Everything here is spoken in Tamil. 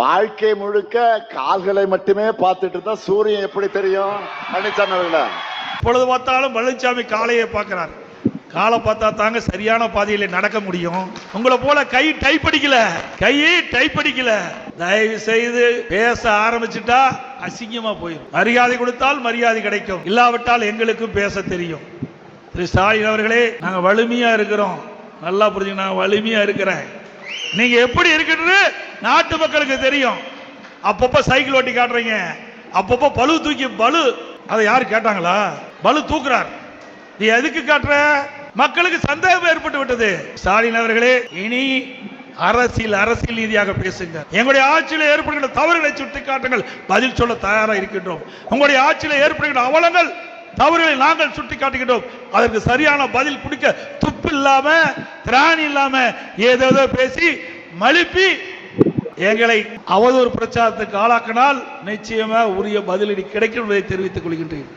வாழ்க்கை முழுக்க கால்களை மட்டுமே பார்த்துட்டு இருந்தா சூரியன் எப்படி தெரியும்? பழனிசாமி அவர்கள பொழுது பார்த்தாலும் பழனிசாமி காலையை பார்க்கிறார். காலை பார்த்தா தாங்க சரியான பாதையில நடக்க முடியும். உங்களை போல கையை டைப் அடிக்கல. தயவு செய்து பேச ஆரம்பிச்சுட்டா அசிங்கமா போயிடும். மரியாதை கொடுத்தால் மரியாதை கிடைக்கும், இல்லாவிட்டால் எங்களுக்கும் பேச தெரியும். திரு ஸ்டாலின் அவர்களே, நாங்க வலிமையா இருக்கிறோம். நல்லா புரிஞ்சுங்க, நான் வலிமையா இருக்கிறேன். நீங்க எப்படி இருக்கிறது நாட்டு மக்களுக்கு தெரியும். அப்பப்ப சைக்கிள் ஓட்டி காட்டுறீங்க, அப்பப்ப பளு அதை யாரு கேட்டாங்களா? பளு தூக்குறார். நீ எதுக்கு காட்டுற? மக்களுக்கு சந்தேகம் ஏற்பட்டு விட்டது. ஸ்டாலின் அவர்களே, இனி அரசியல் ரீதியாக பேசுங்க. எங்களுடைய ஆட்சியில் ஏற்படுகின்ற தவறுகளை சுட்டி காட்டுங்கள், பதில் சொல்ல தயாரா இருக்கின்றோம். உங்களுடைய ஆட்சியில் ஏற்படுகின்ற அவலங்கள் தவறுகளை நாங்கள் சுட்டி காட்டுகின்றோம். அதற்கு சரியான பதில் கொடுக்க துப்பு இல்லாம திராணி இல்லாம ஏதோ பேசி மழுப்பி எங்களை அவதூறு பிரச்சாரத்துக்கு ஆளாக்கினால் நிச்சயமா உரிய பதிலடி கிடைக்கும் என்பதை தெரிவித்துக் கொள்கின்றேன்.